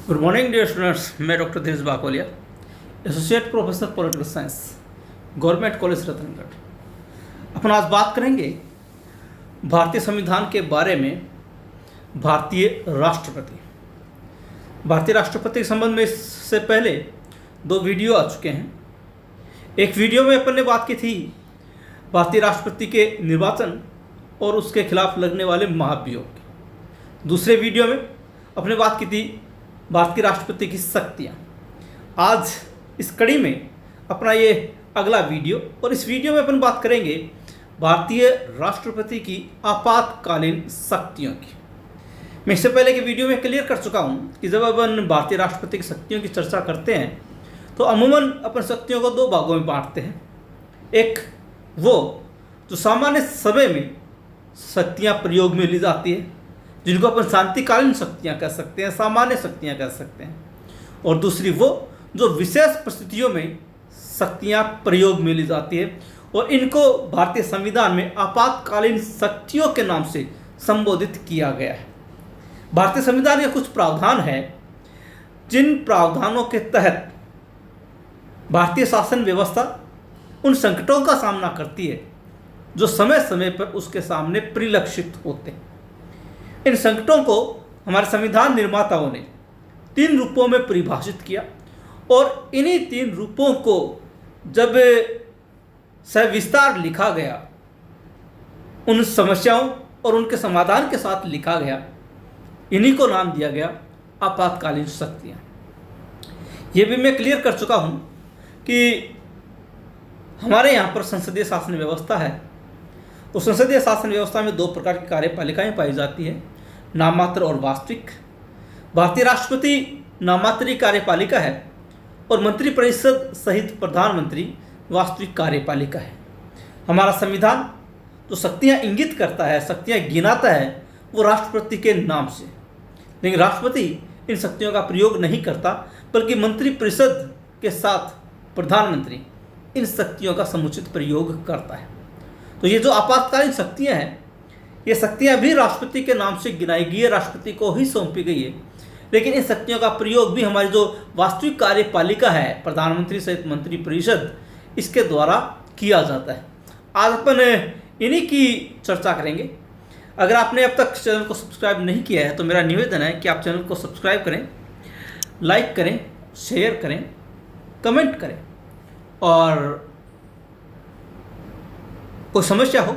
Good morning dear students, मैं doctor Dheeraj Bakolia, associate professor political science, government college Ratangarh. अपन आज बात करेंगे भारतीय संविधान के बारे में। भारतीय राष्ट्रपति के संबंध में इससे पहले दो वीडियो आ चुके हैं। एक वीडियो में अपन ने बात की थी भारतीय राष्ट्रपति के निर्वाचन और उसके खिलाफ लगने वाले महाभियोग की। दूसरे वीडियो में अपने बात की थी भारत के राष्ट्रपति की शक्तियाँ। आज इस कड़ी में अपना ये अगला वीडियो, और इस वीडियो में अपन बात करेंगे भारतीय राष्ट्रपति की आपातकालीन शक्तियों की। मैं इससे पहले के वीडियो में क्लियर कर चुका हूँ कि जब अपन भारतीय राष्ट्रपति की शक्तियों की चर्चा करते हैं तो अमूमन अपन शक्तियों को दो भागों में बांटते हैं। एक वो जो सामान्य समय में शक्तियाँ प्रयोग में ली जाती है, जिनको अपन शांतिकालीन शक्तियाँ कह सकते हैं, सामान्य शक्तियाँ कह सकते हैं। और दूसरी वो जो विशेष परिस्थितियों में शक्तियाँ प्रयोग में ली जाती है, और इनको भारतीय संविधान में आपातकालीन शक्तियों के नाम से संबोधित किया गया है। भारतीय संविधान के कुछ प्रावधान हैं जिन प्रावधानों के तहत भारतीय शासन व्यवस्था उन संकटों का सामना करती है जो समय समय पर उसके सामने परिलक्षित होते हैं। इन संकटों को हमारे संविधान निर्माताओं ने 3 रूपों में परिभाषित किया, और इन्हीं 3 रूपों को जब सविस्तार लिखा गया, उन समस्याओं और उनके समाधान के साथ लिखा गया, इन्हीं को नाम दिया गया आपातकालीन शक्तियाँ। ये भी मैं क्लियर कर चुका हूँ कि हमारे यहाँ पर संसदीय शासन व्यवस्था है। तो संसदीय शासन व्यवस्था में 2 प्रकार की कार्यपालिकाएं पाई जाती है, नाममात्र और वास्तविक। भारतीय राष्ट्रपति नाममात्री कार्यपालिका है और मंत्रिपरिषद सहित प्रधानमंत्री वास्तविक कार्यपालिका है। हमारा संविधान जो शक्तियां इंगित करता है, शक्तियां गिनाता है, वो राष्ट्रपति के नाम से। लेकिन राष्ट्रपति इन शक्तियों का प्रयोग नहीं करता, बल्कि मंत्रिपरिषद के साथ प्रधानमंत्री इन शक्तियों का समुचित प्रयोग करता है। तो ये जो आपातकालीन शक्तियाँ हैं, ये शक्तियाँ भी राष्ट्रपति के नाम से गिनाई गई है, राष्ट्रपति को ही सौंपी गई है। लेकिन इन शक्तियों का प्रयोग भी हमारी जो वास्तविक कार्यपालिका है, प्रधानमंत्री सहित मंत्रिपरिषद, इसके द्वारा किया जाता है। आज अपन इन्हीं की चर्चा करेंगे। अगर आपने अब तक चैनल को सब्सक्राइब नहीं किया है तो मेरा निवेदन है कि आप चैनल को सब्सक्राइब करें, लाइक करें, शेयर करें, कमेंट करें, और कोई समस्या हो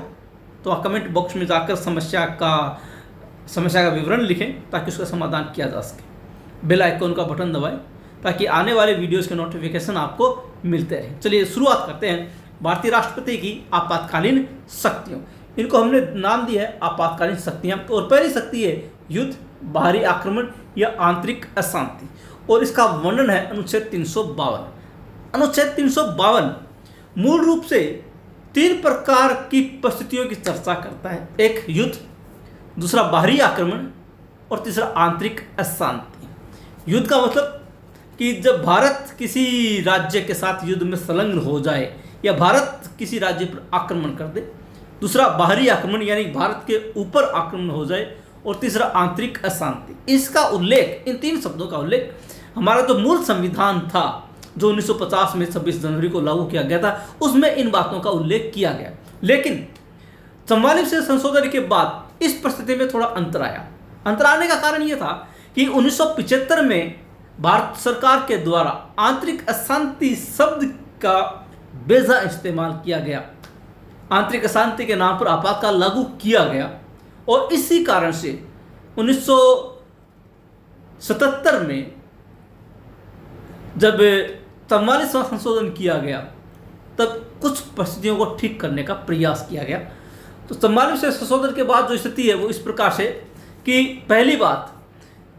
तो आप कमेंट बॉक्स में जाकर समस्या का विवरण लिखें ताकि उसका समाधान किया जा सके। बेल आइकन का बटन दबाएं ताकि आने वाले वीडियोस के नोटिफिकेशन आपको मिलते रहें। चलिए शुरुआत करते हैं भारतीय राष्ट्रपति की आपातकालीन शक्तियों। इनको हमने नाम दिया है आपातकालीन शक्तियाँ। और पहली शक्ति है युद्ध, बाहरी आक्रमण या आंतरिक अशांति, और इसका वर्णन है अनुच्छेद 352। अनुच्छेद 352 मूल रूप से 3 प्रकार की परिस्थितियों की चर्चा करता है। एक युद्ध, दूसरा बाहरी आक्रमण, और तीसरा आंतरिक अशांति। युद्ध का मतलब कि जब भारत किसी राज्य के साथ युद्ध में संलग्न हो जाए या भारत किसी राज्य पर आक्रमण कर दे। दूसरा बाहरी आक्रमण यानी भारत के ऊपर आक्रमण हो जाए, और तीसरा आंतरिक अशांति। इसका उल्लेख, इन 3 शब्दों का उल्लेख हमारा जो मूल संविधान था जो 1950 में 26 जनवरी को लागू किया गया था, उसमें इन बातों का उल्लेख किया गया। लेकिन 44 से संशोधन के बाद इस परिस्थिति में थोड़ा अंतर आया। अंतर आने का कारण यह था कि 1975 में भारत सरकार के द्वारा आंतरिक अशांति शब्द का बेजा इस्तेमाल किया गया। आंतरिक अशांति के नाम पर आपातकाल लागू किया गया, और इसी कारण से 1977 में जब 44वां संशोधन किया गया तब कुछ परिस्थितियों को ठीक करने का प्रयास किया गया। तो 44वें संशोधन के बाद जो स्थिति है वो इस प्रकार से कि पहली बात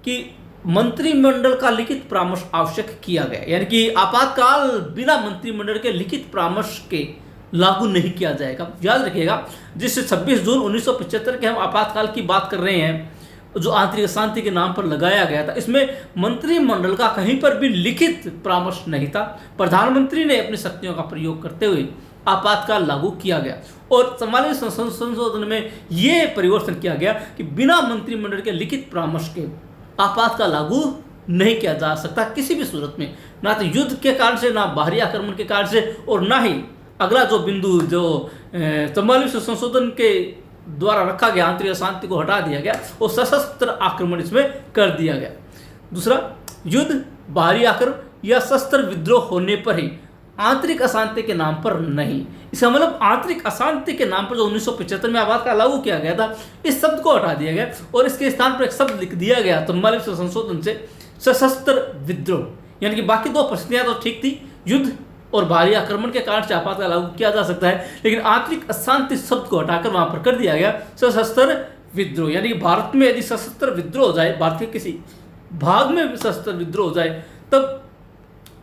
कि मंत्रिमंडल का लिखित परामर्श आवश्यक किया गया, यानी कि आपातकाल बिना मंत्रिमंडल के लिखित परामर्श के लागू नहीं किया जाएगा। याद रखिएगा, जिससे 26 जून 1975 के हम आपातकाल की बात कर रहे हैं, जो आंतरिक शांति के नाम पर लगाया गया था, इसमें मंत्रिमंडल का कहीं पर भी लिखित परामर्श नहीं था। प्रधानमंत्री ने अपनी शक्तियों का प्रयोग करते हुए आपातकाल लागू किया गया, और 44वें संशोधन में ये परिवर्तन किया गया कि बिना मंत्रिमंडल के लिखित परामर्श के आपातकाल लागू नहीं किया जा सकता किसी भी सूरत में, ना तो युद्ध के कारण से, ना बाहरी आक्रमण के कारण से, और ना ही अगला जो बिंदु जो 44वें संशोधन के द्वारा रखा गया आंतरिक अशांति को हटा दिया गया और सशस्त्र आक्रमण इसमें कर दिया गया। दूसरा, युद्ध, बाहरी आक्रमण या शस्त्र विद्रोह होने पर ही, आंतरिक अशांति के नाम पर नहीं। इसका मतलब आंतरिक अशांति के नाम पर जो 1975 में आपातकाल लागू किया गया था, इस शब्द को हटा दिया गया और इसके स्थान पर एक शब्द लिख दिया गया 44वें संशोधन से, सशस्त्र विद्रोह। यानी कि बाकी दो परिस्थितियां तो ठीक थी, युद्ध और बाहरी आक्रमण के कारण से आपातकाल लागू किया जा सकता है, लेकिन आंतरिक अशांति शब्द को हटाकर वहां पर कर दिया गया सशस्त्र विद्रोह। यानी कि भारत में यदि सशस्त्र विद्रोह हो जाए, भारत के किसी भाग में सशस्त्र विद्रोह हो जाए, तब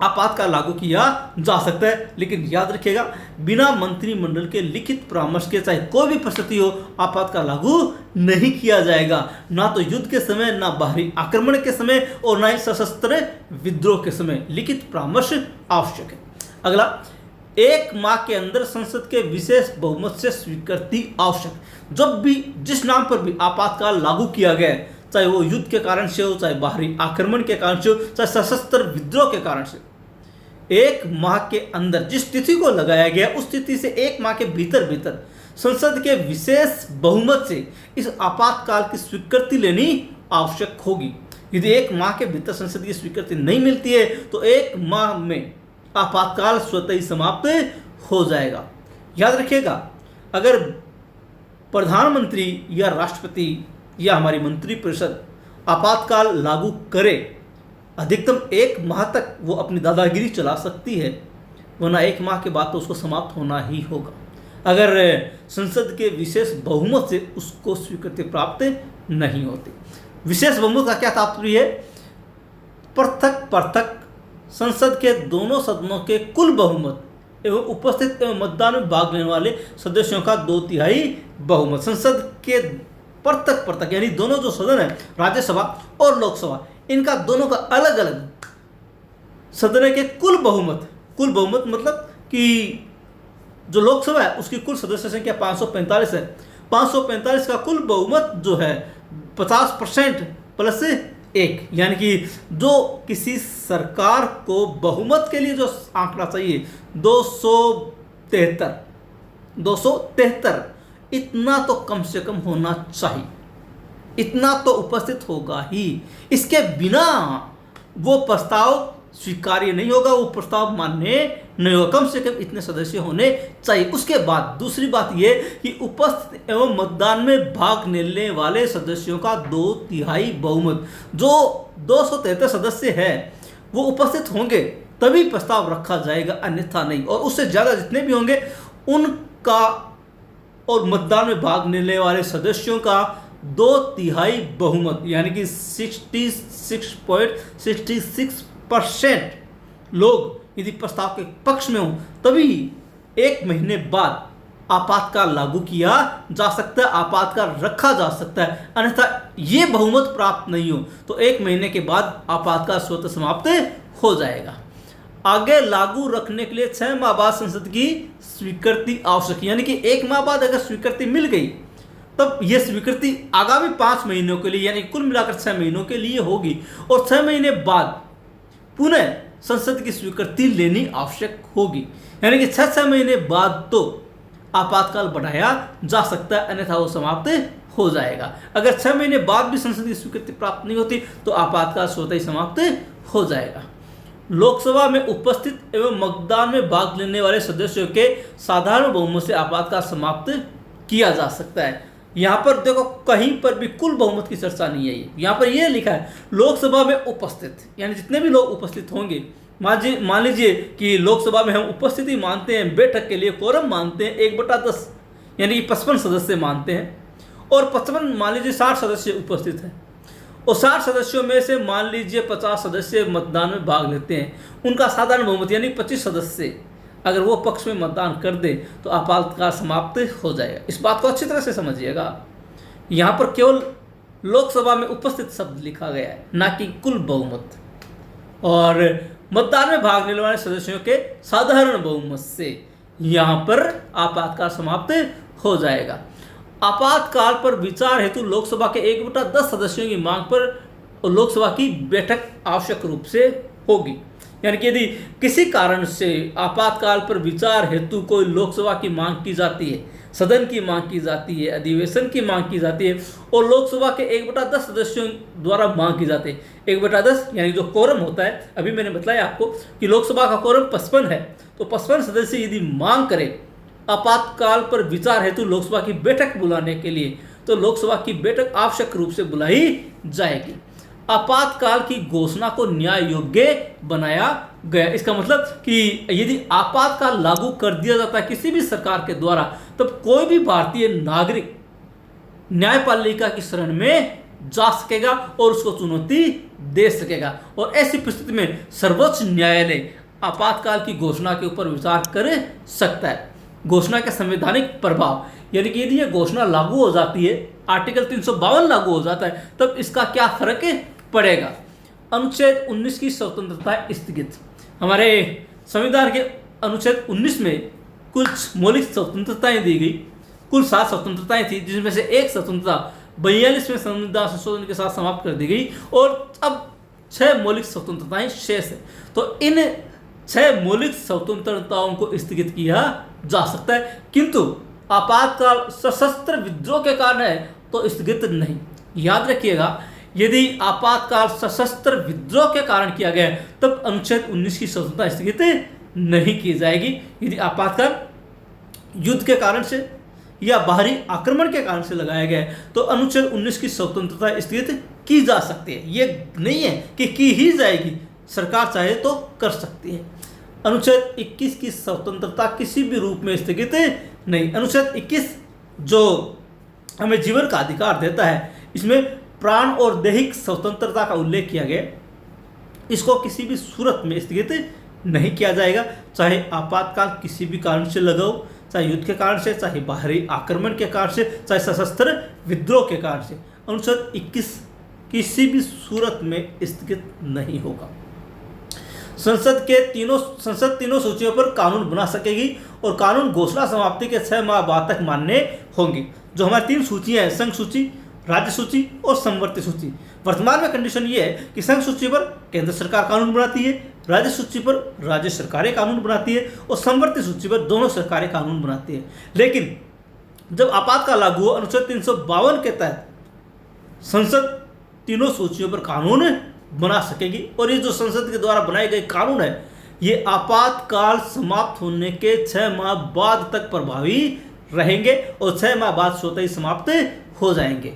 आपातकाल लागू किया जा सकता है। लेकिन याद रखिएगा, बिना मंत्रिमंडल के लिखित परामर्श के चाहे कोई भी परिस्थिति हो, आपातकाल लागू नहीं किया जाएगा, ना तो युद्ध के समय, ना बाहरी आक्रमण के समय, और ना ही सशस्त्र विद्रोह के समय लिखित परामर्श आवश्यक है। अगला, 1 माह के अंदर संसद के विशेष बहुमत से स्वीकृति आवश्यक। जब भी जिस नाम पर भी आपातकाल लागू किया गया, चाहे वो युद्ध के कारण से हो, चाहे बाहरी आक्रमण के कारण से हो, चाहे सशस्त्र विद्रोह के कारण से, 1 माह के अंदर जिस तिथि को लगाया गया, उस तिथि से 1 माह के भीतर संसद के विशेष बहुमत से इस आपातकाल की स्वीकृति लेनी आवश्यक होगी। यदि 1 माह के भीतर संसद की स्वीकृति नहीं मिलती है, तो 1 माह में आपातकाल स्वतः ही समाप्त हो जाएगा। याद रखिएगा, अगर प्रधानमंत्री या राष्ट्रपति या हमारी मंत्रिपरिषद आपातकाल लागू करे, अधिकतम 1 माह तक वो अपनी दादागिरी चला सकती है, वरना 1 माह के बाद तो उसको समाप्त होना ही होगा, अगर संसद के विशेष बहुमत से उसको स्वीकृति प्राप्त नहीं होती। विशेष बहुमत का क्या तात्पर्य है? पृथक संसद के दोनों सदनों के कुल बहुमत एवं उपस्थित एवं मतदान में भाग लेने वाले सदस्यों का 2/3 बहुमत। संसद के पृथक यानी दोनों जो सदन है, राज्यसभा और लोकसभा, इनका दोनों का अलग अलग सदन के कुल बहुमत मतलब कि जो लोकसभा है उसकी कुल सदस्य संख्या 545 है, 545 का कुल बहुमत जो है 50% प्लस 1, यानी कि जो किसी सरकार को बहुमत के लिए जो आंकड़ा चाहिए 273, इतना तो कम से कम होना चाहिए, इतना तो उपस्थित होगा ही। इसके बिना वो प्रस्ताव स्वीकार्य नहीं होगा, वो प्रस्ताव मान्य नहीं होगा। कम से कम इतने सदस्य होने चाहिए। उसके बाद दूसरी बात ये कि उपस्थित एवं मतदान में भाग लेने वाले सदस्यों का 2/3 बहुमत, जो 273 सदस्य है वो उपस्थित होंगे तभी प्रस्ताव रखा जाएगा, अन्यथा नहीं। और उससे ज़्यादा जितने भी होंगे उनका और मतदान में भाग लेने वाले सदस्यों का 2/3 बहुमत यानी कि 66.66% लोग यदि प्रस्ताव के पक्ष में हो तभी 1 महीने बाद आपातकाल लागू किया जा सकता है, आपातकाल रखा जा सकता है। अन्यथा ये बहुमत प्राप्त नहीं हो तो 1 महीने के बाद आपातकाल स्वतः समाप्त हो जाएगा। आगे लागू रखने के लिए 6 माह बाद संसद की स्वीकृति आवश्यक, यानी कि 1 माह बाद अगर स्वीकृति मिल गई तब यह स्वीकृति आगामी 5 महीनों के लिए यानी कुल मिलाकर 6 महीनों के लिए होगी और 6 महीने बाद पुनः संसद की स्वीकृति लेनी आवश्यक होगी। यानी कि 6 महीने बाद तो आपातकाल बढ़ाया जा सकता है, अन्यथा वो समाप्त हो जाएगा। अगर 6 महीने बाद भी संसद की स्वीकृति प्राप्त नहीं होती तो आपातकाल स्वतः ही समाप्त हो जाएगा। लोकसभा में उपस्थित एवं मतदान में भाग लेने वाले सदस्यों के साधारण बहुमत से आपातकाल समाप्त किया जा सकता है। यहाँ पर देखो कहीं पर भी कुल बहुमत की चर्चा नहीं है, यहाँ पर यह लिखा है लोकसभा में उपस्थित, यानी जितने भी लोग उपस्थित होंगे। मान लीजिए कि लोकसभा में हम उपस्थिति मानते हैं, बैठक के लिए कोरम मानते हैं 1/10 यानी कि 55 सदस्य मानते हैं, और 55 मान लीजिए 60 सदस्य उपस्थित हैं और 60 सदस्यों में से मान लीजिए 50 सदस्य मतदान में भाग लेते हैं, उनका साधारण बहुमत यानी 25 सदस्य अगर वो पक्ष में मतदान कर दे तो आपातकाल समाप्त हो जाएगा। इस बात को अच्छी तरह से समझिएगा, यहाँ पर केवल लोकसभा में उपस्थित शब्द लिखा गया है, ना कि कुल बहुमत। और मतदान में भाग लेने वाले सदस्यों के साधारण बहुमत से यहाँ पर आपातकाल समाप्त हो जाएगा। आपातकाल पर विचार हेतु लोकसभा के 1/10 सदस्यों की मांग पर और लोकसभा की बैठक आवश्यक रूप से होगी। यानी कि यदि किसी कारण से आपातकाल पर विचार हेतु कोई लोकसभा की मांग की जाती है, सदन की मांग की जाती है, अधिवेशन की मांग की जाती है और लोकसभा के 1/10 सदस्यों द्वारा मांग की जाती है। 1/10 यानी जो कोरम होता है, अभी मैंने बताया आपको कि लोकसभा का कोरम 55 है, तो 55 सदस्य यदि मांग करें आपातकाल पर विचार हेतु लोकसभा की बैठक बुलाने के लिए, तो लोकसभा की बैठक आवश्यक रूप से बुलाई जाएगी। आपातकाल की घोषणा को न्याय योग्य बनाया गया। इसका मतलब कि यदि आपातकाल लागू कर दिया जाता है किसी भी सरकार के द्वारा, तब कोई भी भारतीय नागरिक न्यायपालिका की शरण में जा सकेगा और उसको चुनौती दे सकेगा। और ऐसी परिस्थिति में सर्वोच्च न्यायालय आपातकाल की घोषणा के ऊपर विचार कर सकता है। घोषणा का संवैधानिक प्रभाव, यानी कि यदि यह घोषणा लागू हो जाती है, आर्टिकल 352 लागू हो जाता है, तब इसका क्या फर्क पड़ेगा। अनुच्छेद 19 की स्वतंत्रता स्थगित। हमारे संविधान के अनुच्छेद 19 में कुछ मौलिक स्वतंत्रताएं दी गई। कुल 7 स्वतंत्रताएं थी, जिसमें से एक स्वतंत्रता 42वें संविधान संशोधन के साथ समाप्त कर दी गई और अब 6 मौलिक स्वतंत्रताएं शेष है। तो इन 6 मौलिक स्वतंत्रताओं को स्थगित किया जा सकता है, किंतु आपातकाल सशस्त्र विद्रोह के कारण है तो स्थगित नहीं। याद रखिएगा, यदि आपातकाल सशस्त्र विद्रोह के कारण किया गया तब अनुच्छेद 19 की स्वतंत्रता स्थगित नहीं की जाएगी। यदि आपातकाल युद्ध के कारण से या बाहरी आक्रमण के कारण से लगाया गया है तो अनुच्छेद 19 की स्वतंत्रता स्थगित की जा सकती है। ये नहीं है कि की ही जाएगी, सरकार चाहे तो कर सकती है। अनुच्छेद 21 की स्वतंत्रता किसी भी रूप में स्थगित नहीं। अनुच्छेद 21 जो हमें जीवन का अधिकार देता है, इसमें प्राण और दैहिक स्वतंत्रता का उल्लेख किया गया। इसको किसी भी सूरत में स्थगित नहीं किया जाएगा, चाहे आपातकाल किसी भी कारण से लगा हो, चाहे युद्ध के कारण से, चाहे बाहरी आक्रमण के कारण से, चाहे सशस्त्र विद्रोह के कारण से। अनुच्छेद 21 किसी भी सूरत में स्थगित नहीं होगा। संसद तीनों सूचियों पर कानून बना सकेगी और कानून घोषणा समाप्ति के 6 माह बाद तक मान्य होंगे। जो हमारी 3 सूचियां हैं, संघ सूची, राज्य सूची और समवर्ती सूची। वर्तमान में कंडीशन ये है कि संघ सूची पर केंद्र सरकार कानून बनाती है, राज्य सूची पर राज्य सरकारें कानून बनाती है और समवर्ती सूची पर दोनों सरकारें कानून बनाती है। लेकिन जब आपातकाल लागू हो, अनुच्छेद 352 के तहत संसद तीनों सूचियों पर कानून बना सकेगी और ये जो संसद के द्वारा बनाए गए कानून है, ये आपातकाल समाप्त होने के 6 माह बाद तक प्रभावी रहेंगे और 6 माह बाद स्वतः ही समाप्त हो जाएंगे।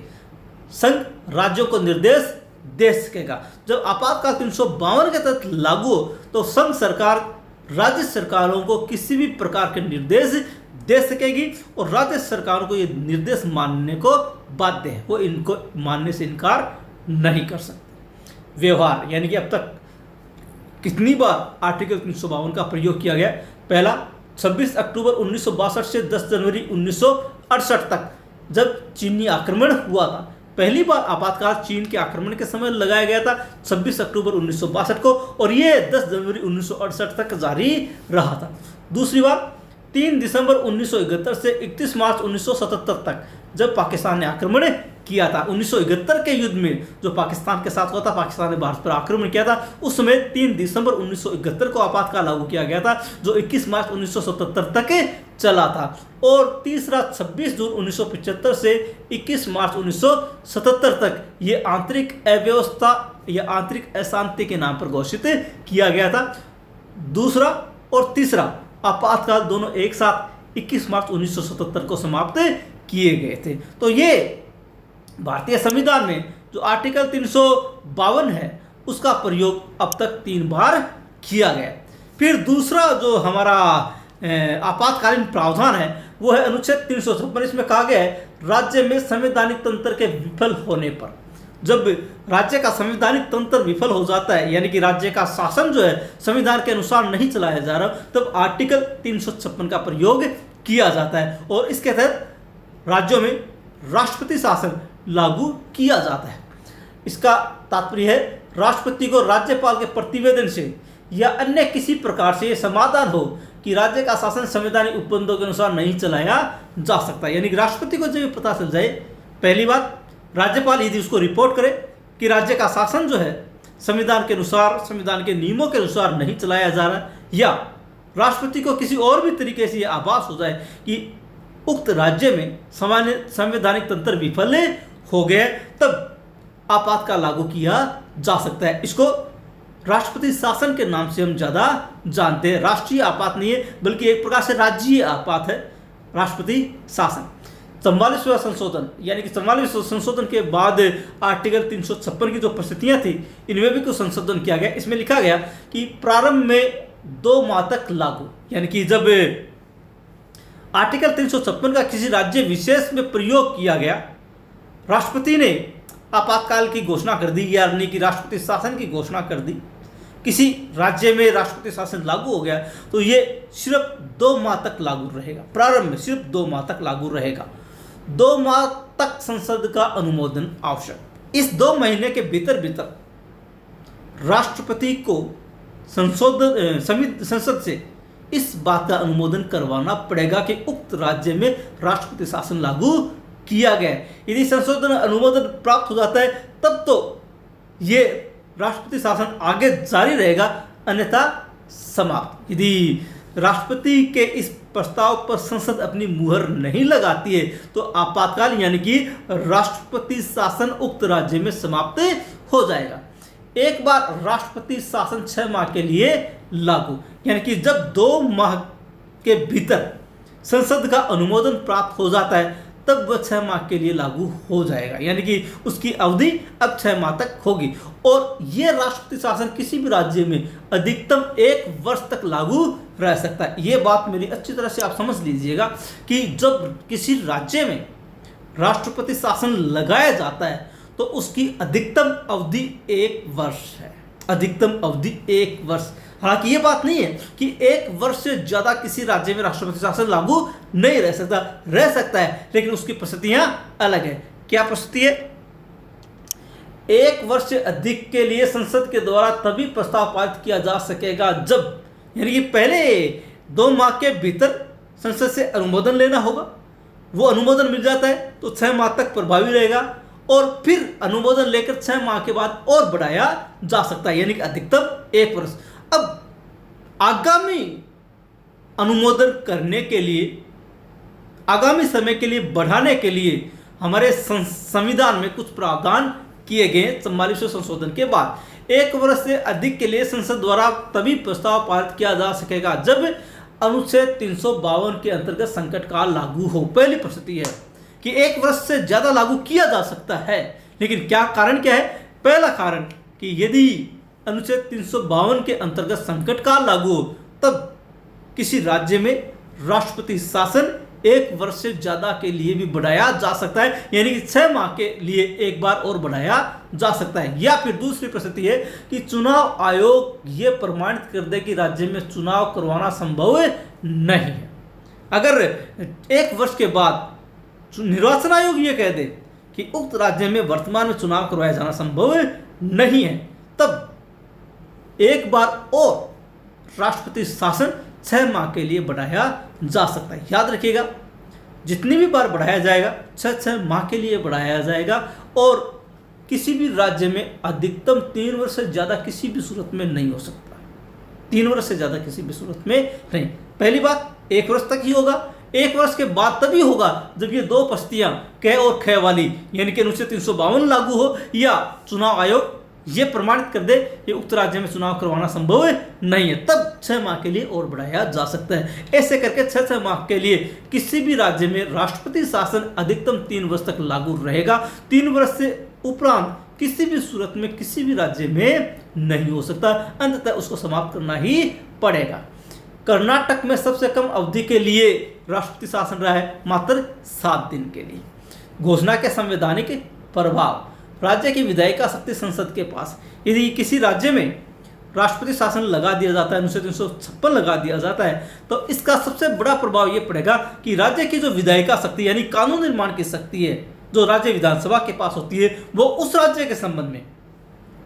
संघ राज्यों को निर्देश दे सकेगा। जब आपातकाल 352 के तहत लागू हो तो संघ सरकार राज्य सरकारों को किसी भी प्रकार के निर्देश दे सकेगी और राज्य सरकारों को ये निर्देश मानने को बाध्य है, वो इनको मानने से इनकार नहीं कर सकते। व्यवहार, यानी कि अब तक कितनी बार आर्टिकल 352 का प्रयोग किया गया। पहला 26 अक्टूबर 1962 से 10 जनवरी 1968 तक, जब चीनी आक्रमण हुआ था। पहली बार आपातकाल चीन के आक्रमण के समय लगाया गया था 26 अक्टूबर 1962 को और ये 10 जनवरी 1968 तक जारी रहा था। दूसरी बार 3 दिसंबर 1971 से 31 मार्च 1977 तक, जब पाकिस्तान ने आक्रमण किया था। 1971 के युद्ध में जो पाकिस्तान के साथ हुआ था, पाकिस्तान ने भारत पर आक्रमण किया था, उस समय 3 दिसंबर 1971 को आपातकाल लागू किया गया था, जो 21 मार्च 1977 तक चला था। और तीसरा 26 जून 1975 से 21 मार्च 1977 तक ये आंतरिक अव्यवस्था या आंतरिक अशांति के नाम पर घोषित किया गया था। दूसरा और तीसरा आपातकाल दोनों एक साथ 21 मार्च 1977 को समाप्त किए गए थे। तो ये भारतीय संविधान में जो आर्टिकल 352 है उसका प्रयोग अब तक 3 बार किया गया। फिर दूसरा जो हमारा आपातकालीन प्रावधान है वो है अनुच्छेद 356। इसमें कहा गया है राज्य में संवैधानिक तंत्र के विफल होने पर, जब राज्य का संवैधानिक तंत्र विफल हो जाता है, यानी कि राज्य का शासन जो है संविधान के अनुसार नहीं चलाया जा रहा, तब आर्टिकल 356 का प्रयोग किया जाता है और इसके तहत राज्यों में राष्ट्रपति शासन लागू किया जाता है। इसका तात्पर्य है राष्ट्रपति को राज्यपाल के प्रतिवेदन से या अन्य किसी प्रकार से ये समाधान हो कि राज्य का शासन संवैधानिक उपबंधों के अनुसार नहीं चलाया जा सकता। यानी कि राष्ट्रपति को जब पता चल जाए, पहली बात राज्यपाल यदि उसको रिपोर्ट करे कि राज्य का शासन जो है संविधान के अनुसार, संविधान के नियमों के अनुसार नहीं चलाया जा रहा, या राष्ट्रपति को किसी और भी तरीके से यह आभास हो जाए कि उक्त राज्य में सामान्य संवैधानिक तंत्र विफल हो गया, तब आपातकाल लागू किया जा सकता है। इसको राष्ट्रपति शासन के नाम से हम ज़्यादा जानते हैं। राष्ट्रीय आपात नहीं है, बल्कि एक प्रकार से राज्यीय आपात है राष्ट्रपति शासन। 44वां संशोधन, यानी कि 44वें संशोधन के बाद आर्टिकल 356 की जो परिस्थितियाँ थी, इनमें भी कुछ संशोधन किया गया। इसमें लिखा गया कि प्रारंभ में 2 माह तक लागू, यानी कि जब आर्टिकल 356 का किसी राज्य विशेष में प्रयोग किया गया, राष्ट्रपति ने आपातकाल की घोषणा कर दी, यानी कि राष्ट्रपति शासन की घोषणा कर दी, किसी राज्य में राष्ट्रपति शासन लागू हो गया, तो ये सिर्फ 2 माह तक लागू रहेगा। प्रारंभ में सिर्फ 2 माह तक लागू रहेगा। 2 माह तक संसद का अनुमोदन आवश्यक। इस 2 महीने के भीतर राष्ट्रपति को संसद से इस बात का अनुमोदन करवाना पड़ेगा कि उक्त राज्य में राष्ट्रपति शासन लागू किया गया। यदि संशोधन अनुमोदन प्राप्त हो जाता है, तब तो ये राष्ट्रपति शासन आगे जारी रहेगा, अन्यथा समाप्त। यदि राष्ट्रपति के इस प्रस्ताव पर संसद अपनी मुहर नहीं लगाती है, तो आपातकाल यानी कि राष्ट्रपति शासन उक्त राज्य में समाप्त हो जाएगा। एक बार राष्ट्रपति शासन 6 माह के लिए लागू, यानी कि जब 2 माह के भीतर संसद का अनुमोदन प्राप्त हो जाता है, तब वह 6 माह के लिए लागू हो जाएगा, यानी कि उसकी अवधि अब 6 माह तक होगी। और यह राष्ट्रपति शासन किसी भी राज्य में अधिकतम 1 वर्ष तक लागू रह सकता है। ये बात मेरी अच्छी तरह से आप समझ लीजिएगा कि जब किसी राज्य में राष्ट्रपति शासन लगाया जाता है, तो उसकी अधिकतम अवधि 1 वर्ष है। अधिकतम अवधि 1 वर्ष। हालांकि ये बात नहीं है कि 1 वर्ष से ज़्यादा किसी राज्य में राष्ट्रपति शासन लागू नहीं रह सकता, रह सकता है, लेकिन उसकी परिस्थितियां अलग है। क्या परिस्थिति है? 1 वर्ष से अधिक के लिए संसद के द्वारा तभी प्रस्ताव पारित किया जा सकेगा जब, यानी कि पहले 2 माह के भीतर संसद से अनुमोदन लेना होगा। वो अनुमोदन मिल जाता है तो 6 माह तक प्रभावी रहेगा, और फिर अनुमोदन लेकर 6 माह के बाद और बढ़ाया जा सकता है, यानी कि अधिकतम 1 वर्ष। अब आगामी अनुमोदन करने के लिए, आगामी समय के लिए बढ़ाने के लिए हमारे संविधान में कुछ प्रावधान किए गए 44वें संशोधन के बाद। 1 वर्ष से अधिक के लिए संसद द्वारा तभी प्रस्ताव पारित किया जा सकेगा जब अनुच्छेद 352 के अंतर्गत संकट काल लागू हो। पहली परिस्थिति है कि 1 वर्ष से ज़्यादा लागू किया जा सकता है, लेकिन क्या कारण क्या है? पहला कारण कि यदि अनुच्छेद 352 के अंतर्गत संकट काल लागू हो, तब किसी राज्य में राष्ट्रपति शासन 1 वर्ष से ज़्यादा के लिए भी बढ़ाया जा सकता है, यानी कि 6 माह के लिए एक बार और बढ़ाया जा सकता है। या फिर दूसरी परिस्थिति है कि चुनाव आयोग ये प्रमाणित कर दे कि राज्य में चुनाव करवाना संभव नहीं है। अगर 1 वर्ष के बाद निर्वाचन आयोग ये कह दे कि उक्त राज्य में वर्तमान में चुनाव करवाया जाना संभव नहीं है, तब एक बार और राष्ट्रपति शासन 6 माह के लिए बढ़ाया जा सकता है। याद रखिएगा, जितनी भी बार बढ़ाया जाएगा 6 माह के लिए बढ़ाया जाएगा, और किसी भी राज्य में अधिकतम 3 वर्ष से ज़्यादा किसी भी सूरत में नहीं हो सकता। 3 वर्ष से ज़्यादा किसी भी सूरत में नहीं। पहली बात 1 वर्ष तक ही होगा। 1 वर्ष के बाद तभी होगा जब ये 2 परिस्थितियां क और ख वाली, यानी कि अनुच्छेद 352 लागू हो या चुनाव आयोग ये प्रमाणित कर दे कि उक्त राज्य में चुनाव करवाना संभव नहीं है, तब 6 माह के लिए और बढ़ाया जा सकता है। ऐसे करके 6 माह के लिए किसी भी राज्य में राष्ट्रपति शासन अधिकतम 3 वर्ष तक लागू रहेगा। 3 वर्ष से उपरांत किसी भी सूरत में किसी भी राज्य में नहीं हो सकता, अंततः उसको समाप्त करना ही पड़ेगा। कर्नाटक में सबसे कम अवधि के लिए राष्ट्रपति शासन रहा है मात्र 7 दिन के लिए। घोषणा के संवैधानिक प्रभाव, राज्य की विधायिका शक्ति संसद के पास। यदि किसी राज्य में राष्ट्रपति शासन लगा दिया जाता है, अनुच्छेद 356 लगा दिया जाता है, तो इसका सबसे बड़ा प्रभाव ये पड़ेगा कि राज्य की जो विधायिका शक्ति यानी कानून निर्माण की शक्ति है, जो राज्य विधानसभा के पास होती है, वो उस राज्य के संबंध में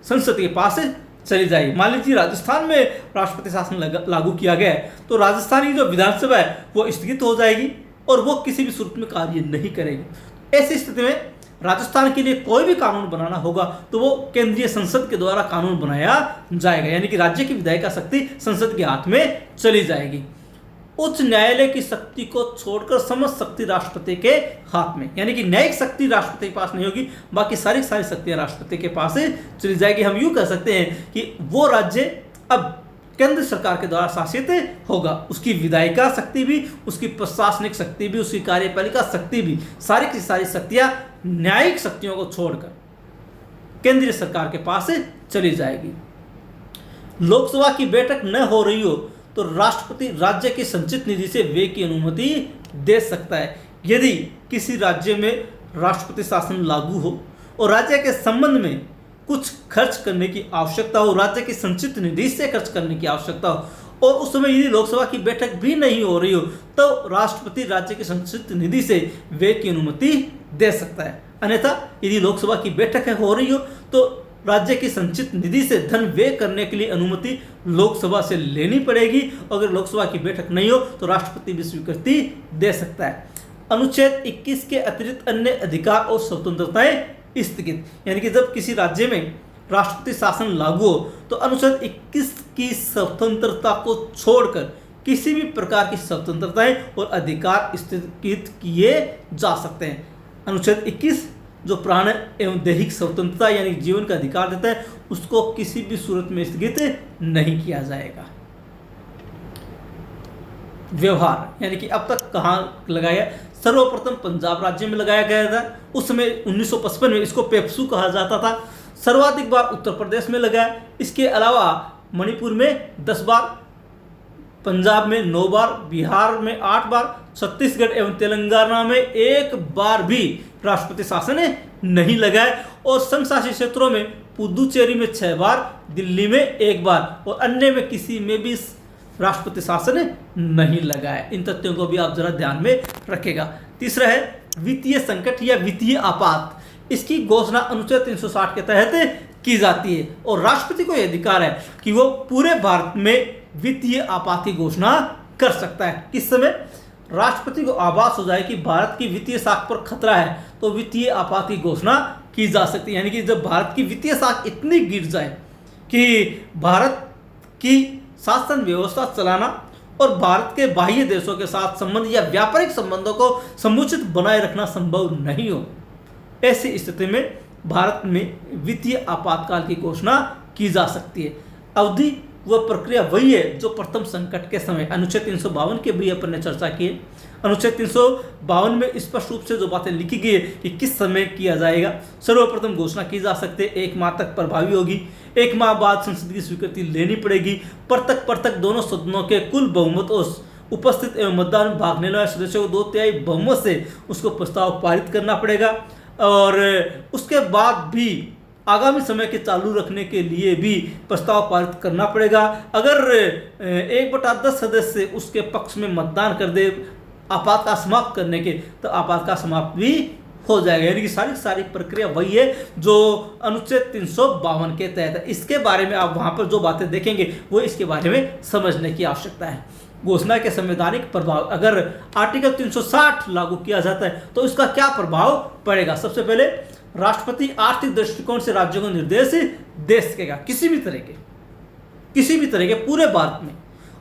संसद के पास चली जाएगी। मान लीजिए राजस्थान में राष्ट्रपति शासन लागू किया गया है, तो राजस्थान की जो विधानसभा है वो स्थगित हो जाएगी और वो किसी भी सूरत में कार्य नहीं करेगी। ऐसी स्थिति में राजस्थान के लिए कोई भी कानून बनाना होगा तो वो केंद्रीय संसद के द्वारा कानून बनाया जाएगा, यानी कि राज्य की विधायिका शक्ति संसद के हाथ में चली जाएगी। उच्च न्यायालय की शक्ति को छोड़कर समस्त शक्ति राष्ट्रपति के हाथ में, यानी कि न्यायिक शक्ति राष्ट्रपति के पास नहीं होगी, बाकी सारी शक्तियां राष्ट्रपति के पास चली जाएगी। हम यूं कह सकते हैं कि वो राज्य अब केंद्र सरकार के द्वारा शासित होगा। उसकी विधायिका शक्ति भी, उसकी प्रशासनिक शक्ति भी, उसकी कार्यपालिका शक्ति भी, सारी की सारी शक्तियां न्यायिक शक्तियों को छोड़कर केंद्रीय सरकार के पास चली जाएगी। लोकसभा की बैठक न हो रही हो तो राष्ट्रपति राज्य की संचित निधि से व्यय की अनुमति दे सकता है। यदि किसी राज्य में राष्ट्रपति शासन लागू हो और राज्य के संबंध में कुछ खर्च करने की आवश्यकता हो, राज्य की संचित निधि से खर्च करने की आवश्यकता हो, और उस समय यदि लोकसभा की बैठक भी नहीं हो रही हो तो राष्ट्रपति राज्य की संचित निधि से व्यय की अनुमति दे सकता है। अन्यथा यदि लोकसभा की बैठक हो रही हो तो राज्य की संचित निधि से धन व्यय करने के लिए अनुमति लोकसभा से लेनी पड़ेगी। अगर लोकसभा की बैठक नहीं हो तो राष्ट्रपति भी स्वीकृति दे सकता है। अनुच्छेद 21 के अतिरिक्त अन्य अधिकार और स्वतंत्रताएं स्थगित, यानी कि जब किसी राज्य में राष्ट्रपति शासन लागू हो तो अनुच्छेद 21 की स्वतंत्रता को छोड़कर किसी भी प्रकार की स्वतंत्रताएं और अधिकार स्थगित किए जा सकते हैं। अनुच्छेद 21 जो प्राण एवं दैहिक स्वतंत्रता यानी जीवन का अधिकार देता है, उसको किसी भी सूरत में स्थगित नहीं किया जाएगा। व्यवहार, यानी कि अब तक कहाँ लगाया, सर्वप्रथम पंजाब राज्य में लगाया गया था, उस समय 1955 में इसको पेप्सू कहा जाता था। सर्वाधिक बार उत्तर प्रदेश में लगाया, इसके अलावा मणिपुर में 10 बार, पंजाब में 9 बार, बिहार में 8 बार, छत्तीसगढ़ एवं तेलंगाना में 1 बार भी राष्ट्रपति शासन नहीं लगाए, और संघ शासित क्षेत्रों में पुदुचेरी में 6 बार, दिल्ली में 1 बार और अन्य में किसी में भी राष्ट्रपति शासन नहीं लगाए। इन तथ्यों को भी आप जरा ध्यान में रखेगा। तीसरा है वित्तीय संकट या वित्तीय आपात। इसकी घोषणा अनुच्छेद 360 के तहत की जाती है और राष्ट्रपति को यह अधिकार है कि वो पूरे भारत में वित्तीय आपात की घोषणा कर सकता है। किस समय राष्ट्रपति को आभास हो जाए कि भारत की वित्तीय साख पर खतरा है तो वित्तीय आपात की घोषणा की जा सकती है, यानी कि जब भारत की वित्तीय साख इतनी गिर जाए कि भारत की शासन व्यवस्था चलाना और भारत के बाह्य देशों के साथ संबंध या व्यापारिक संबंधों को समुचित बनाए रखना संभव नहीं हो, ऐसी स्थिति में भारत में वित्तीय आपातकाल की घोषणा की जा सकती है। अवधि व प्रक्रिया वही है जो प्रथम संकट के समय अनुच्छेद 352 के भी अपन ने चर्चा की है। अनुच्छेद 352 में स्पष्ट रूप से जो बातें लिखी गई है कि किस समय किया जाएगा। सर्वप्रथम घोषणा की जा सकती है, 1 माह तक प्रभावी होगी, 1 माह बाद संसद की स्वीकृति लेनी पड़ेगी, परतक दोनों सदनों के कुल बहुमत और उपस्थित एवं मतदान में भाग लेने वाले सदस्यों को 2/3 बहुमत से उसको प्रस्ताव पारित करना पड़ेगा, और उसके बाद भी आगामी समय के चालू रखने के लिए भी प्रस्ताव पारित करना पड़ेगा। अगर 1/10 सदस्य उसके पक्ष में मतदान कर दे आपातकाल समाप्त करने के, तो आपातकाल समाप्त भी हो जाएगा, यानी कि सारी प्रक्रिया वही है जो अनुच्छेद 352 के तहत है। इसके बारे में आप वहाँ पर जो बातें देखेंगे वो इसके बारे में समझने की आवश्यकता है। घोषणा के संवैधानिक प्रभाव, अगर आर्टिकल 360 लागू किया जाता है तो इसका क्या प्रभाव पड़ेगा। सबसे पहले राष्ट्रपति आर्थिक दृष्टिकोण से राज्यों को निर्देश दे सकेगा, किसी भी तरह के पूरे भारत में,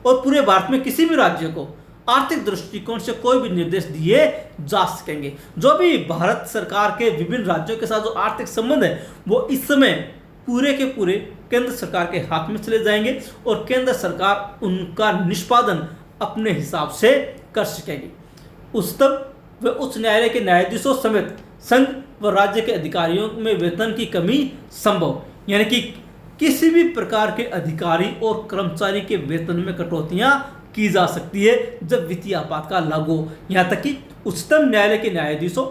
और पूरे भारत में किसी भी राज्य को आर्थिक दृष्टिकोण से कोई भी निर्देश दिए जा सकेंगे। जो भी भारत सरकार के विभिन्न राज्यों के साथ जो आर्थिक संबंध है वो इस समय पूरे के पूरे केंद्र सरकार के हाथ में चले जाएंगे और केंद्र सरकार उनका निष्पादन अपने हिसाब से कर सकेगी। उच्चतम व उच्च न्यायालय के न्यायाधीशों समेत संघ व राज्य के अधिकारियों में वेतन की कमी संभव, यानी कि किसी भी प्रकार के अधिकारी और कर्मचारी के वेतन में कटौतियां की जा सकती है जब वित्तीय आपातकाल लागू हो। यहाँ तक कि उच्चतम न्यायालय के न्यायाधीशों,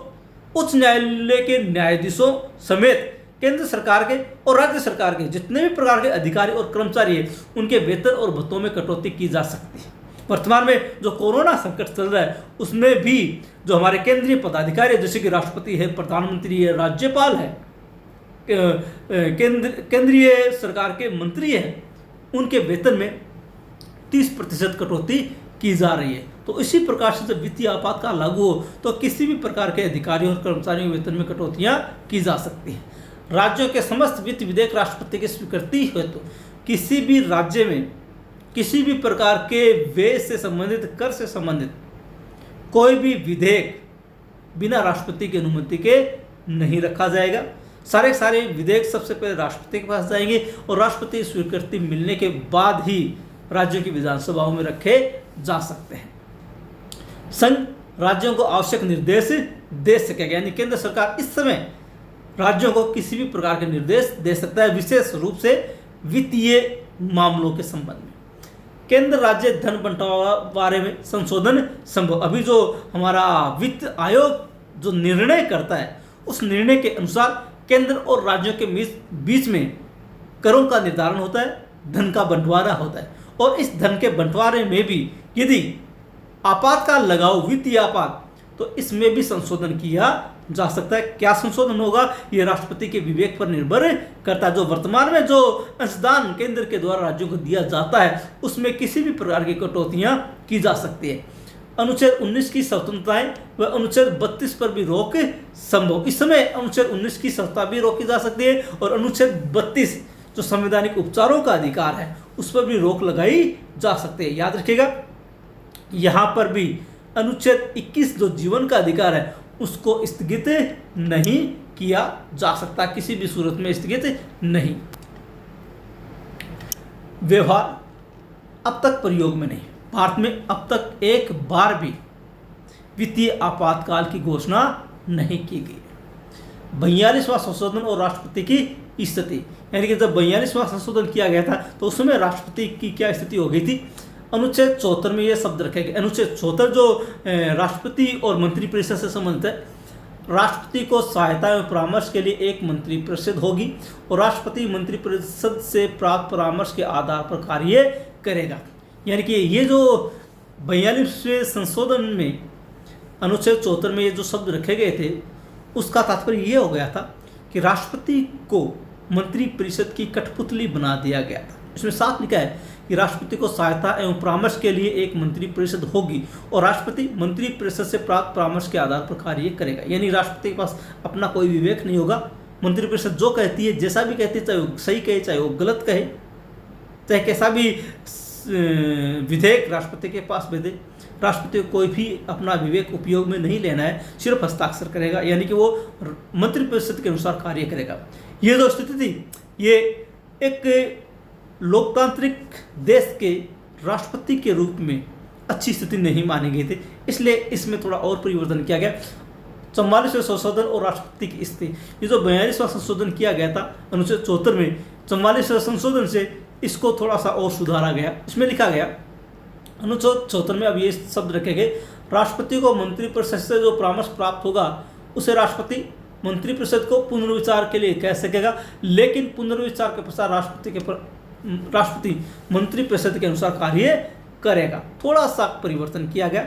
उच्च न्यायालय के न्यायाधीशों समेत केंद्र सरकार के और राज्य सरकार के जितने भी प्रकार के अधिकारी और कर्मचारी हैं उनके वेतन और भत्तों में कटौती की जा सकती है। वर्तमान में जो कोरोना संकट चल रहा है उसमें भी जो हमारे केंद्रीय पदाधिकारी है, जैसे कि राष्ट्रपति है, प्रधानमंत्री है, राज्यपाल है, केंद्रीय सरकार के मंत्री हैं, उनके वेतन में 30% कटौती की जा रही है। तो इसी प्रकार से जब वित्तीय आपातकाल लागू हो तो किसी भी प्रकार के अधिकारियों और कर्मचारियों के वेतन में कटौतियां की जा सकती हैं। राज्यों के समस्त वित्त विधेयक राष्ट्रपति की स्वीकृति हेतु किसी भी राज्य में किसी भी प्रकार के व्यय से संबंधित, कर से संबंधित कोई भी विधेयक बिना राष्ट्रपति की अनुमति के नहीं रखा जाएगा। सारे विधेयक सबसे पहले राष्ट्रपति के पास जाएंगे और राष्ट्रपति स्वीकृति मिलने के बाद ही राज्यों की विधानसभाओं में रखे जा सकते हैं। संघ राज्यों को आवश्यक निर्देश दे सकेगा, यानी केंद्र सरकार इस समय राज्यों को किसी भी प्रकार के निर्देश दे सकता है, विशेष रूप से वित्तीय मामलों के संबंध में। केंद्र राज्य धन बंटवारे में संशोधन संभव। अभी जो हमारा वित्त आयोग जो निर्णय करता है उस निर्णय के अनुसार केंद्र और राज्यों के बीच में करों का निर्धारण होता है, धन का बंटवारा होता है और इस धन के बंटवारे में भी यदि आपातकाल लगाओ, वित्तीय आपात, तो इसमें भी संशोधन किया जा सकता है। क्या संशोधन होगा यह राष्ट्रपति के विवेक पर निर्भर करता है। जो वर्तमान में जो अंशदान केंद्र के द्वारा राज्यों को दिया जाता है उसमें किसी भी प्रकार की कटौतियां की जा सकती है। अनुच्छेद 19 की स्वतंत्रताएं व अनुच्छेद 32 पर भी रोक संभव। इस समय अनुच्छेद 19 की स्वतंत्रता भी रोकी जा सकती है और अनुच्छेद 32 जो संवैधानिक उपचारों का अधिकार है उस पर भी रोक लगाई जा सकती है। याद रखिएगा, यहाँ पर भी अनुच्छेद 21 जो जीवन का अधिकार है उसको स्थगित नहीं किया जा सकता, किसी भी सूरत में स्थगित नहीं। व्यवहार अब तक प्रयोग में नहीं। भारत में अब तक एक बार भी वित्तीय आपातकाल की घोषणा नहीं की गई। 42वां संशोधन और राष्ट्रपति की स्थिति, यानी कि जब 42वां संशोधन किया गया था तो उस समय राष्ट्रपति की क्या स्थिति हो गई थी। अनुच्छेद 74 में यह शब्द रखे गए। अनुच्छेद 74 जो राष्ट्रपति और मंत्रिपरिषद से संबंधित है, राष्ट्रपति को सहायता एवं परामर्श के लिए एक मंत्रिपरिषद होगी और राष्ट्रपति मंत्रिपरिषद से प्राप्त परामर्श के आधार पर कार्य करेगा। यानी कि ये जो 42वें संशोधन में अनुच्छेद 74 में ये जो शब्द रखे गए थे उसका तात्पर्य ये हो गया था कि राष्ट्रपति को मंत्रिपरिषद की कठपुतली बना दिया गया था। इसमें साफ लिखा है कि राष्ट्रपति को सहायता एवं परामर्श के लिए एक मंत्रिपरिषद होगी और राष्ट्रपति मंत्रिपरिषद से प्राप्त परामर्श के आधार पर कार्य करेगा। यानी राष्ट्रपति के पास अपना कोई विवेक नहीं होगा। मंत्रिपरिषद जो कहती है, जैसा भी कहती है, चाहे वो सही कहे चाहे वो गलत कहे, चाहे कैसा भी विधेयक राष्ट्रपति के पास भेजे, राष्ट्रपति को कोई भी अपना विवेक उपयोग में नहीं लेना है, सिर्फ हस्ताक्षर करेगा, यानी कि वो मंत्रिपरिषद के अनुसार कार्य करेगा। ये जो स्थिति थी ये एक लोकतांत्रिक देश के राष्ट्रपति के रूप में अच्छी स्थिति नहीं मानी गई थी, इसलिए इसमें थोड़ा और परिवर्तन किया गया। 44वें संशोधन और राष्ट्रपति की स्थिति, ये जो 42वां संशोधन किया गया था अनुच्छेद 74 में, 44वें संशोधन से इसको थोड़ा सा और सुधारा गया। इसमें लिखा गया अनुच्छेद 74 में अब ये शब्द रखे गए, राष्ट्रपति को मंत्रिपरिषद से जो परामर्श प्राप्त होगा उसे राष्ट्रपति मंत्रिपरिषद को पुनर्विचार के लिए कह सकेगा, लेकिन पुनर्विचार के पश्चात राष्ट्रपति मंत्रिपरिषद के अनुसार कार्य करेगा। थोड़ा सा परिवर्तन किया गया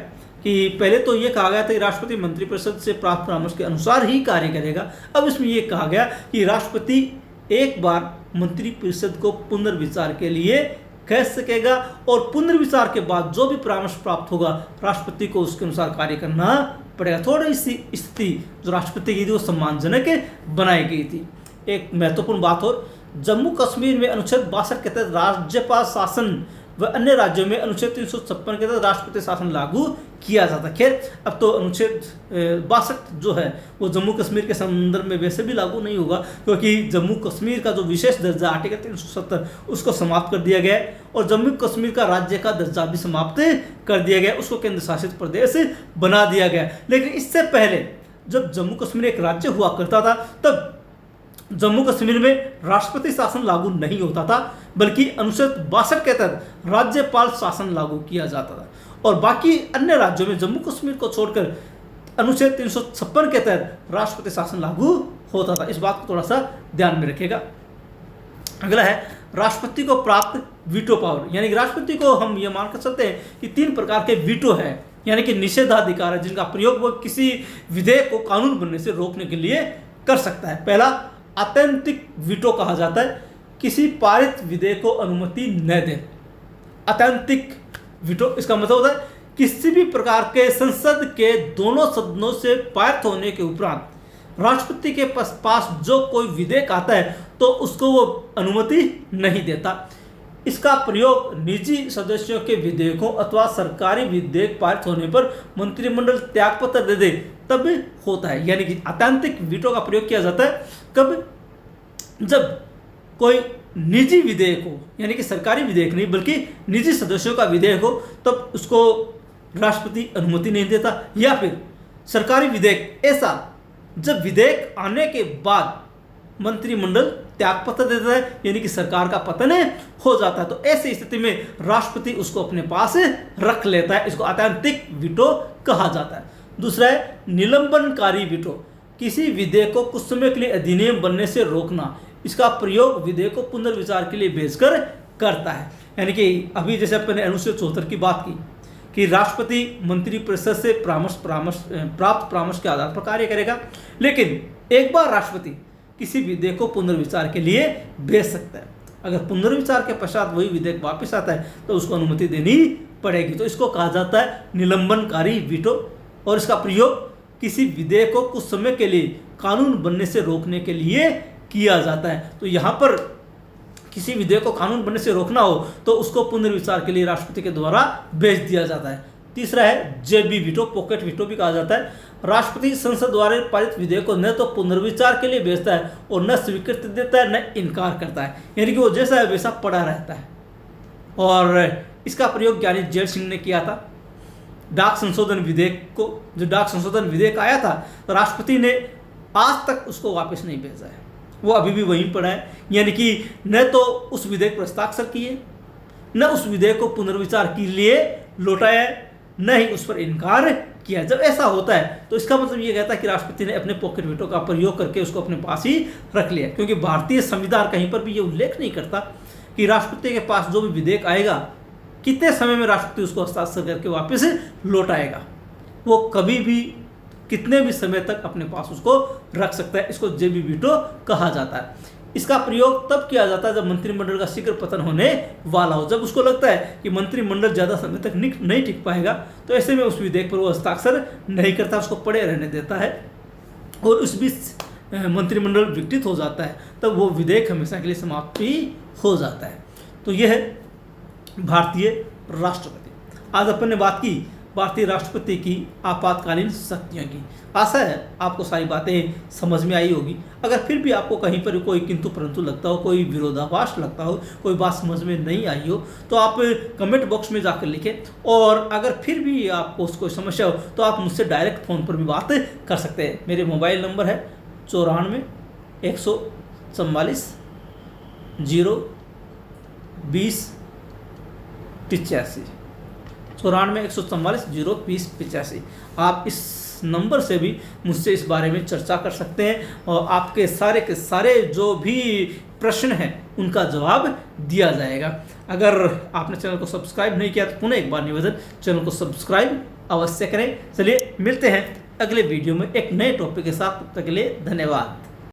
कि पहले तो ये कहा गया था कि राष्ट्रपति मंत्रिपरिषद से प्राप्त परामर्श के अनुसार ही कार्य करेगा, अब इसमें यह कहा गया कि राष्ट्रपति एक बार मंत्रिपरिषद को पुनर्विचार के लिए कह सकेगा और पुनर्विचार के बाद जो भी परामर्श प्राप्त होगा राष्ट्रपति को उसके अनुसार कार्य करना पड़ेगा। थोड़ी सी स्थिति जो राष्ट्रपति की थी वो सम्मानजनक बनाई गई थी। एक महत्वपूर्ण बात और, जम्मू कश्मीर में अनुच्छेद 62 के तहत राज्यपाल शासन व अन्य राज्यों में अनुच्छेद 356 के तहत राष्ट्रपति शासन लागू किया जाता। खैर अब तो अनुच्छेद 62 जो है वो जम्मू कश्मीर के संदर्भ में वैसे भी लागू नहीं होगा, क्योंकि जम्मू कश्मीर का जो विशेष दर्जा आर्टिकल 370 उसको समाप्त कर दिया गया है और जम्मू कश्मीर का राज्य का दर्जा भी समाप्त कर दिया गया, उसको केंद्र शासित प्रदेश बना दिया गया। लेकिन इससे पहले जब जम्मू कश्मीर एक राज्य हुआ करता था तब जम्मू कश्मीर में राष्ट्रपति शासन लागू नहीं होता था, बल्कि अनुच्छेद 62 के तहत राज्यपाल शासन लागू किया जाता था और बाकी अन्य राज्यों में जम्मू कश्मीर को छोड़कर अनुच्छेद 356 के तहत राष्ट्रपति शासन लागू होता था। इस बात को थोड़ा सा ध्यान में रखिएगा। अगला है राष्ट्रपति को प्राप्त वीटो पावर, यानी कि राष्ट्रपति को हम ये मानकर चलते हैं कि 3 प्रकार के वीटो है, यानी कि निषेधाधिकार है, जिनका प्रयोग वो किसी विधेयक को कानून बनने से रोकने के लिए कर सकता है। पहला अत्यंतिक वीटो कहा जाता है, किसी पारित विधेयक को अनुमति न दे। अत्यंतिक वीटो इसका मतलब होता है किसी भी प्रकार के संसद के दोनों सदनों से पारित होने के उपरांत राष्ट्रपति के पास जो कोई विधेयक आता है तो उसको वो अनुमति नहीं देता। इसका प्रयोग निजी सदस्यों के विधेयकों अथवा सरकारी विधेयक पारित होने पर मंत्रिमंडल त्यागपत्र दे दे तब होता है। यानी कि आत्यंतिक वीटो का प्रयोग किया जाता है कब, जब कोई निजी विधेयक हो, यानी कि सरकारी विधेयक नहीं बल्कि निजी सदस्यों का विधेयक हो, तब उसको राष्ट्रपति अनुमति नहीं देता। या फिर सरकारी विधेयक ऐसा जब विधेयक आने के बाद मंत्रिमंडल त्यागपत्र देता है, यानी कि सरकार का पतन हो जाता है, तो ऐसी स्थिति में राष्ट्रपति उसको अपने पास रख लेता है। इसको आत्यंतिक वीटो कहा जाता है। दूसरा है निलंबनकारी वीटो, किसी विधेयक को कुछ समय के लिए अधिनियम बनने से रोकना। इसका प्रयोग विधेयक को पुनर्विचार के लिए भेजकर करता है। यानी कि अभी जैसे अपने अनुच्छेद 74 की बात की कि राष्ट्रपति मंत्रिपरिषद से प्राप्त परामर्श के आधार पर कार्य करेगा, लेकिन एक बार राष्ट्रपति किसी विधेयक को पुनर्विचार के लिए भेज सकता है। अगर पुनर्विचार के पश्चात वही विधेयक वापस आता है तो उसको अनुमति देनी पड़ेगी। तो इसको कहा जाता है निलंबनकारी वीटो, और इसका प्रयोग किसी विधेयक को कुछ समय के लिए कानून बनने से रोकने के लिए किया जाता है। तो यहाँ पर किसी विधेयक को कानून बनने से रोकना हो तो उसको पुनर्विचार के लिए राष्ट्रपति के द्वारा भेज दिया जाता है। तीसरा है जेबी वीटो, पॉकेट वीटो भी कहा जाता है। राष्ट्रपति संसद द्वारा पारित विधेयक को न तो पुनर्विचार के लिए भेजता है और न स्वीकृति देता है न इनकार करता है, यानी कि वो जैसा है वैसा पड़ा रहता है। और इसका प्रयोग ज्ञानी जेल सिंह ने किया था। डाक संशोधन विधेयक को, जो डाक संशोधन विधेयक आया था, तो राष्ट्रपति ने आज तक उसको वापस नहीं भेजा है, वो अभी भी वहीं पड़ा है। यानी कि न तो उस विधेयक पर हस्ताक्षर किए, न उस विधेयक को पुनर्विचार के लिए लौटाया, न ही उस पर इनकार किया। जब ऐसा होता है तो इसका मतलब ये कहता है कि राष्ट्रपति ने अपने पॉकेट वीटो का प्रयोग करके उसको अपने पास ही रख लिया, क्योंकि भारतीय संविधान कहीं पर भी ये उल्लेख नहीं करता कि राष्ट्रपति के पास जो भी विधेयक आएगा कितने समय में राष्ट्रपति उसको हस्ताक्षर करके वापस लौटाएगा। वो कभी भी कितने भी समय तक अपने पास उसको रख सकता है। इसको जेबी वीटो कहा जाता है। इसका प्रयोग तब किया जाता है जब मंत्रिमंडल का शीघ्र पतन होने वाला हो, जब उसको लगता है कि मंत्रिमंडल ज़्यादा समय तक नहीं टिक पाएगा, तो ऐसे में उस विधेयक पर वो हस्ताक्षर नहीं करता, उसको पड़े रहने देता है और उस बीच मंत्रिमंडल विघटित हो जाता है, तब वो विधेयक हमेशा के लिए समाप्त भी हो जाता है। तो यह है भारतीय राष्ट्रपति। आज अपन ने बात की भारतीय राष्ट्रपति की आपातकालीन शक्तियों की। आशा है आपको सारी बातें समझ में आई होगी। अगर फिर भी आपको कहीं पर कोई किंतु परंतु लगता हो, कोई विरोधाभास लगता हो, कोई बात समझ में नहीं आई हो, तो आप कमेंट बॉक्स में जाकर लिखें। और अगर फिर भी आपको कोई समस्या हो तो आप मुझसे डायरेक्ट फ़ोन पर भी बात कर सकते हैं। मेरे मोबाइल नंबर है 94 144 020 85, 94 144 020 85। आप इस नंबर से भी मुझसे इस बारे में चर्चा कर सकते हैं और आपके सारे के सारे जो भी प्रश्न हैं उनका जवाब दिया जाएगा। अगर आपने चैनल को सब्सक्राइब नहीं किया तो पुनः एक बार निवेदन, चैनल को सब्सक्राइब अवश्य करें। चलिए मिलते हैं अगले वीडियो में एक नए टॉपिक के साथ। तब तक के लिए धन्यवाद।